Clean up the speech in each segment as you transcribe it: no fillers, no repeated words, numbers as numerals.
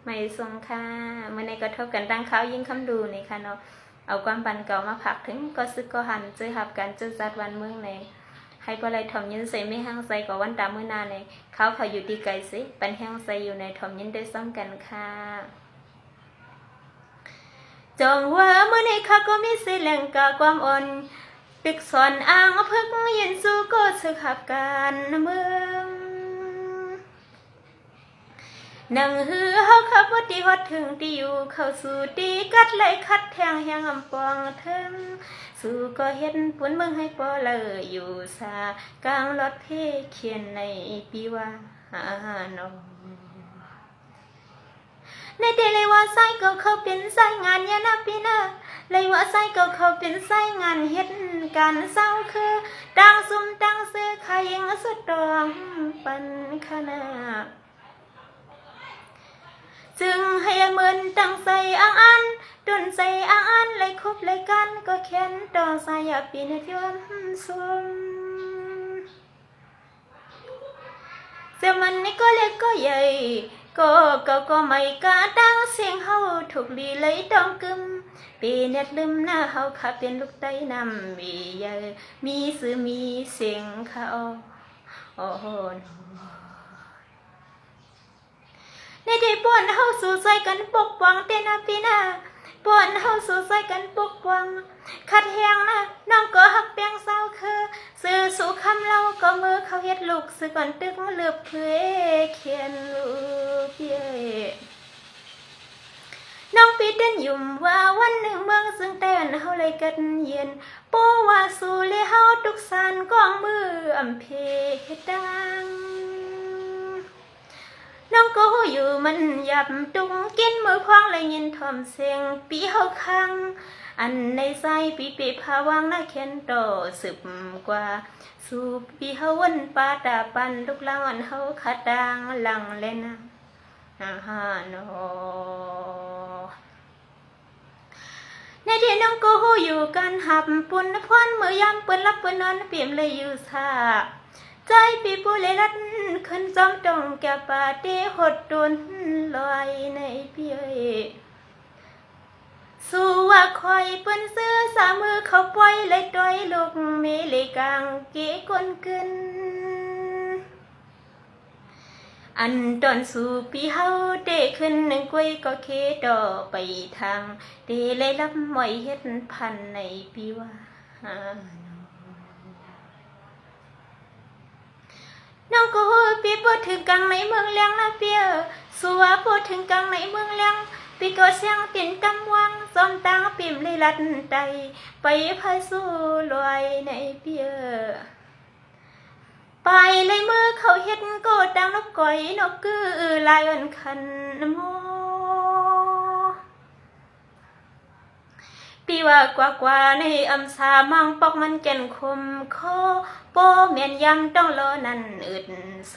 ไม่ทรงค่ะเมื่อในกระทบกันตั้งเขายิ่งคำดูในค่ะเนาะเอาความปันเก่ามาผักถึงก็ซึกก็หันเจอหับกันเจอจัดวันเมืองในให้ปลายถ่อมยินใส่ไม่ห้างใส่กับวันตามมื้อนาในเขาอยู่ดีไกลสิปันแห้งใส่อยู่ในถ่อมยินได้ซ้ำกันค่ะจงว่าเมื่อในข้าก็มีสิแหล่งกาความอ่อนปิกสอนอ้างเพิ่งยินสู้ก็สึกหับกันเมืองนังหือเฮาขับว่าดีฮอดถึงที่อยู่เข้าสู่ดีกัดไหลคัดแทงแหงอำปองถึงสู่ก็เห็นปุ่นเมืองให้ปอเลยอยู่ซากลางรถเพเขียนในปีว่าหานในเดเลยว่าไส้ก็เขาเป็นไส้งานยานาปีนาเลยว่าไส้ก็เขาเป็นไส้งานเฮ็ดการเศร้าคือดังซุ่มดังซื้อใครยังสุดดองปันขนาจึงให้เหมือนตั้งใส่อ่างอันดนใส่อ่างอันเลยคบเลยกันก็เขียนต่อสายปีนยนสุ่มเจ้ามันนี่ก็เล็กก็ใหญ่ก็เก่าก็ไม่กะดังเสียงเฮาถูกลีเลยต้องกึมปีเน็ดลืมหน้าเฮาขับเป็นลูกไต้น้ำมีใหญ่มีสื่อมีเสียงเขาโอ้โหในที่ป่วนเฮาสู่ใจกันปกป้องเต้นปีหน้าป่วนเฮาสู่ใจกันปกป้องขัดแหงนะน้องก็หักเปียงเศร้าคือสื่อสู่คำเล่าก็มือเขาเฮ็ดลูกสื่อก่อนตึกเลือบเพื่อเขียนลูกเย่น้องปีเต้นยุ่มว่าวันหนึ่งเมืองซึ่งแต่นเฮาเลยกันเย็นโป้ว่าสู่เลยเฮาทุกสานกองมืออำเพดังน้องก็อยู่มันหยับตุงกินมือพองเลยยินทอมเสียงปีเฮาคังอันในใจปีพาวังน่าเขียนต่อสืบกว่าสู่ปีเฮาวนปาตาปันลูกหลังอันเฮาขัดดังหลังเล่นฮานอในที่น้องก็อยู่กันหับปุ่นพรมือยำเปิ้นรับเปิ้นนอนเปี่ยมเลยอยู่ซาใจปีปูเลยลัดขึ้นจอมตรงแก่ป่าเตหดตุนลอยในพี่เอ๋ยสู่ว่าคอยเปิ้นซื้อสามือเขาปล่อยเลยต้อยลูกเมเลยกางเก๋คนกึนอันตอนสู่ปีเฮาเตขึ้นหนึ่งกวยก็เคดอไปทางเตเลยรับหมอยเฮ็ดพันในปีว่าน้องก็ปีพูดถึงกังในเมืองเลี้ยงนะเปียสัวพูดถึงกังในเมืองเลี้ยงปีก็เสียงติ่นกำวังซ้อมตาปิ่มเลยลัดไตไปพายสู้ลอยในเปียไปเลยมือเขาเฮ็ดก็ดังนกก่อยนกกือลายอันคันโมปีว่ากว่าในอำสามังปอกมันแก่นคมคอโปเมียนยำต้องรอนั่นอึดโซ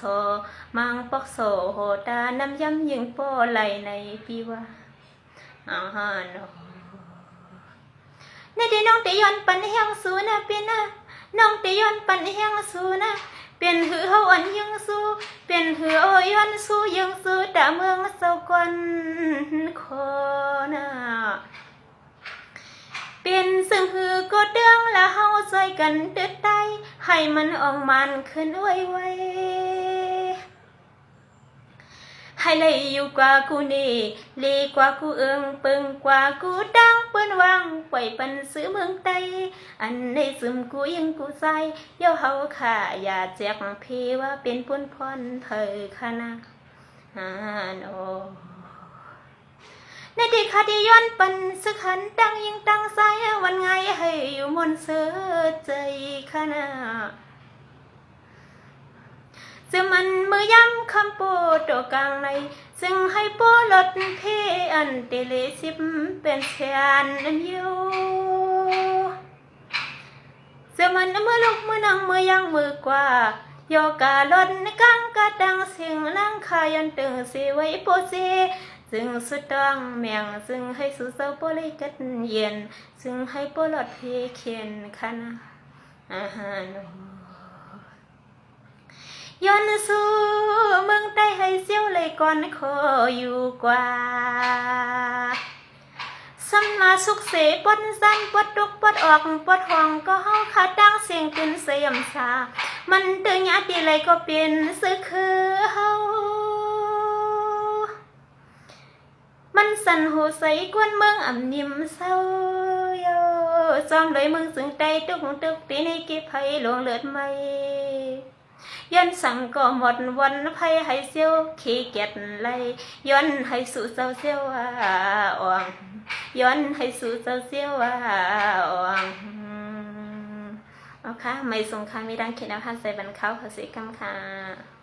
มังปอกโซโหตาน้ำยำยิงโปไหลในปีว่าฮานอในที่น้องเตยอนปันแห้งสูนะเปียนะน้องเตยอนปันแห้งสูนะเปลี่ยนหือเฮาอันยังสู้เปลี่ยนหือโอยอนสู้ยังสู้แต่เมืองเศร้ากวนคนะเปลี่ยนซึ่งหือก็เดืองละเฮาซอยกันเด็ดใต้ให้มันออกมันขึ้นไวให้เลยอยู่กว่ากูนี่ลีกว่ากูเอิงปึงกว่ากูดังเปิ้นวางปล่อยปันซื้อเมืองไตอันในซึมกูยังกูใจเย้าเฮาค่ะอย่าแจกเพว่าเป็นปุ่นพรเธอคณะโนในที่คดีย้อนปันสึกหันดังยิ่งตั้งใจวันไงให้อยู่มนเสือใจคณะจะมันมือย่ำคำโปตกลางในซึ่งให้โปลดเพอันเตเลสิบเป็นแสนอยู่จะมันมือลุกมือนั่งมือย่างมือกว่าโยกาลดกังกะดังเสียงลังคายันตึงเสไว้โปเซซึ่งสุดต้องแมงซึ่งให้สุเศร้าโปเลยกัดเย็นซึ่งให้โปลดเพเขียนคณะโน ย้อนสู้เมืองใต้ให้เสียวเลยก่อนขออยู่กว่าสัมมาสุขเสปวดสั้นปวดทุกปวดออกปวดห้องก็เฮาขาดดังเสียงตื่นเสียมสามันตึงยาดีเลยก็เป็นสึกคือเฮามันสั่นหูใสกวนเมืองอ่ำนิ่มเศร้าโยจอมเลยมึงสึงใจตุกตึกตีในกิไผหลวงเลือดไม่ย้อนสั่งก็หมดวันไผให้เสียวขี้เกียจไล่ย้อนให้สู่เศร้าเสียวอ่องย้อนให้สู่เศร้าเสียวอ่องเอาค่ะไม่ทรงค่ะมีดังเขียนเอาค่ะใส่บันเขาภาษีกรรมค่ะ